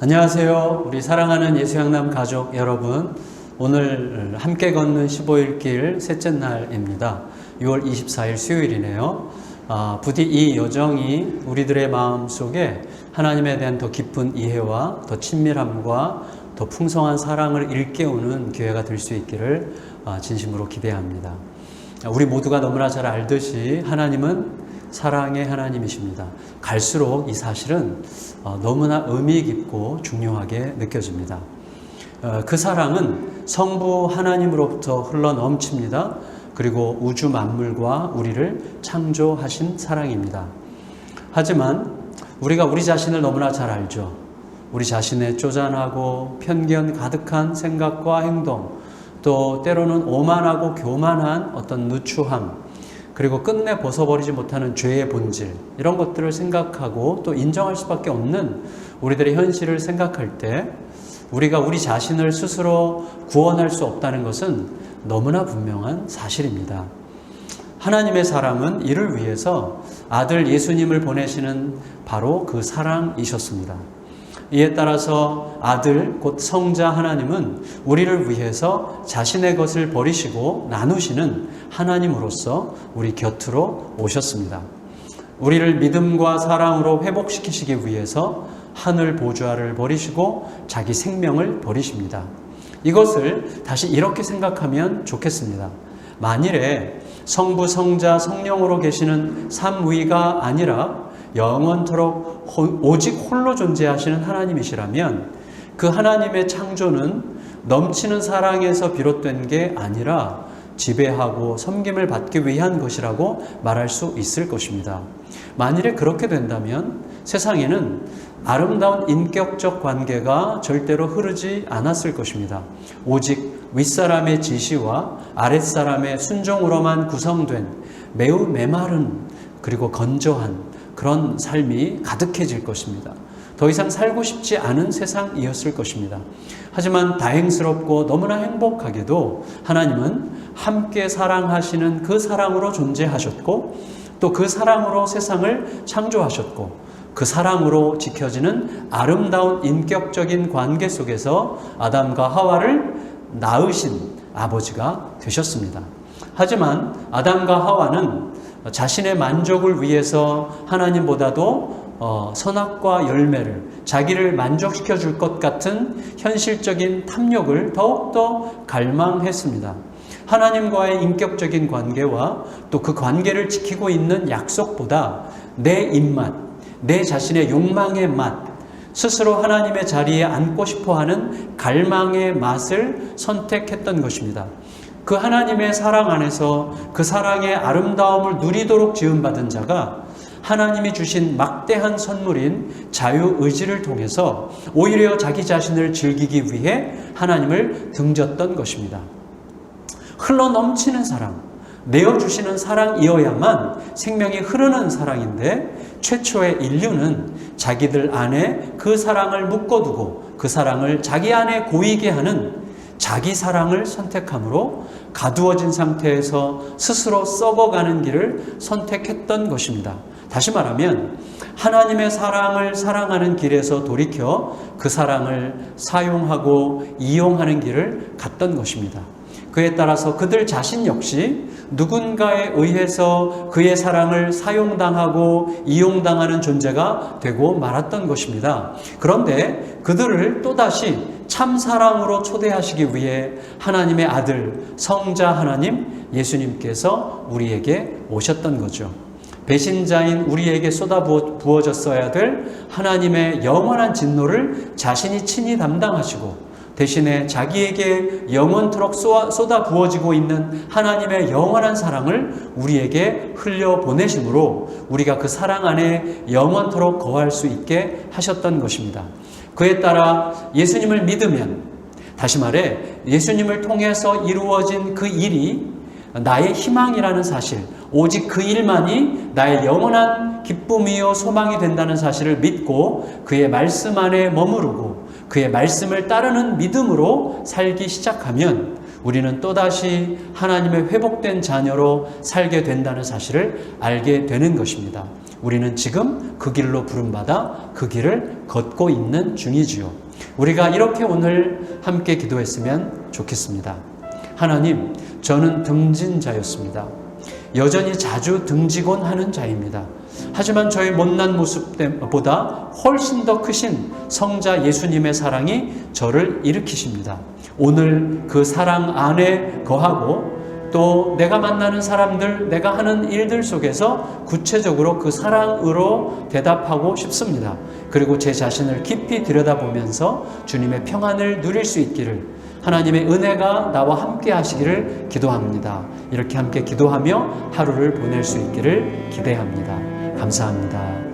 안녕하세요. 우리 사랑하는 예수양남 가족 여러분, 오늘 함께 걷는 15일길 셋째 날입니다. 6월 24일 수요일이네요. 부디 이 여정이 우리들의 마음 속에 하나님에 대한 더 깊은 이해와 더 친밀함과 더 풍성한 사랑을 일깨우는 기회가 될 수 있기를 진심으로 기대합니다. 우리 모두가 너무나 잘 알듯이 하나님은 사랑의 하나님이십니다. 갈수록 이 사실은 너무나 의미 깊고 중요하게 느껴집니다. 그 사랑은 성부 하나님으로부터 흘러 넘칩니다. 그리고 우주 만물과 우리를 창조하신 사랑입니다. 하지만 우리가 우리 자신을 너무나 잘 알죠. 우리 자신의 쪼잔하고 편견 가득한 생각과 행동, 또 때로는 오만하고 교만한 어떤 누추함, 그리고 끝내 벗어버리지 못하는 죄의 본질, 이런 것들을 생각하고 또 인정할 수밖에 없는 우리들의 현실을 생각할 때 우리가 우리 자신을 스스로 구원할 수 없다는 것은 너무나 분명한 사실입니다. 하나님의 사랑은 이를 위해서 아들 예수님을 보내시는 바로 그 사랑이셨습니다. 이에 따라서 아들 곧 성자 하나님은 우리를 위해서 자신의 것을 버리시고 나누시는 하나님으로서 우리 곁으로 오셨습니다. 우리를 믿음과 사랑으로 회복시키시기 위해서 하늘 보좌를 버리시고 자기 생명을 버리십니다. 이것을 다시 이렇게 생각하면 좋겠습니다. 만일에 성부, 성자, 성령으로 계시는 삼위가 아니라 영원토록 오직 홀로 존재하시는 하나님이시라면 그 하나님의 창조는 넘치는 사랑에서 비롯된 게 아니라 지배하고 섬김을 받기 위한 것이라고 말할 수 있을 것입니다. 만일에 그렇게 된다면 세상에는 아름다운 인격적 관계가 절대로 흐르지 않았을 것입니다. 오직 윗사람의 지시와 아랫사람의 순종으로만 구성된 매우 메마른 그리고 건조한 그런 삶이 가득해질 것입니다. 더 이상 살고 싶지 않은 세상이었을 것입니다. 하지만 다행스럽고 너무나 행복하게도 하나님은 함께 사랑하시는 그 사랑으로 존재하셨고 또 그 사랑으로 세상을 창조하셨고 그 사랑으로 지켜지는 아름다운 인격적인 관계 속에서 아담과 하와를 낳으신 아버지가 되셨습니다. 하지만 아담과 하와는 자신의 만족을 위해서 하나님보다도 선악과 열매를 자기를 만족시켜 줄 것 같은 현실적인 탐욕을 더욱더 갈망했습니다. 하나님과의 인격적인 관계와 또 그 관계를 지키고 있는 약속보다 내 입맛, 내 자신의 욕망의 맛, 스스로 하나님의 자리에 앉고 싶어하는 갈망의 맛을 선택했던 것입니다. 그 하나님의 사랑 안에서 그 사랑의 아름다움을 누리도록 지음받은 자가 하나님이 주신 막대한 선물인 자유의지를 통해서 오히려 자기 자신을 즐기기 위해 하나님을 등졌던 것입니다. 흘러넘치는 사랑, 내어주시는 사랑이어야만 생명이 흐르는 사랑인데 최초의 인류는 자기들 안에 그 사랑을 묶어두고 그 사랑을 자기 안에 고이게 하는 자기 사랑을 선택함으로 가두어진 상태에서 스스로 썩어가는 길을 선택했던 것입니다. 다시 말하면 하나님의 사랑을 사랑하는 길에서 돌이켜 그 사랑을 사용하고 이용하는 길을 갔던 것입니다. 그에 따라서 그들 자신 역시 누군가에 의해서 그의 사랑을 사용당하고 이용당하는 존재가 되고 말았던 것입니다. 그런데 그들을 또다시 참사랑으로 초대하시기 위해 하나님의 아들 성자 하나님 예수님께서 우리에게 오셨던 거죠. 배신자인 우리에게 쏟아 부어졌어야 될 하나님의 영원한 진노를 자신이 친히 담당하시고 대신에 자기에게 영원토록 쏟아 부어지고 있는 하나님의 영원한 사랑을 우리에게 흘려보내심으로 우리가 그 사랑 안에 영원토록 거할 수 있게 하셨던 것입니다. 그에 따라 예수님을 믿으면, 다시 말해 예수님을 통해서 이루어진 그 일이 나의 희망이라는 사실, 오직 그 일만이 나의 영원한 기쁨이요 소망이 된다는 사실을 믿고 그의 말씀 안에 머무르고 그의 말씀을 따르는 믿음으로 살기 시작하면 우리는 또다시 하나님의 회복된 자녀로 살게 된다는 사실을 알게 되는 것입니다. 우리는 지금 그 길로 부름받아 그 길을 걷고 있는 중이지요. 우리가 이렇게 오늘 함께 기도했으면 좋겠습니다. 하나님, 저는 등진 자였습니다. 여전히 자주 등지곤 하는 자입니다. 하지만 저의 못난 모습보다 훨씬 더 크신 성자 예수님의 사랑이 저를 일으키십니다. 오늘 그 사랑 안에 거하고 또 내가 만나는 사람들, 내가 하는 일들 속에서 구체적으로 그 사랑으로 대답하고 싶습니다. 그리고 제 자신을 깊이 들여다보면서 주님의 평안을 누릴 수 있기를, 하나님의 은혜가 나와 함께 하시기를 기도합니다. 이렇게 함께 기도하며 하루를 보낼 수 있기를 기대합니다. 감사합니다.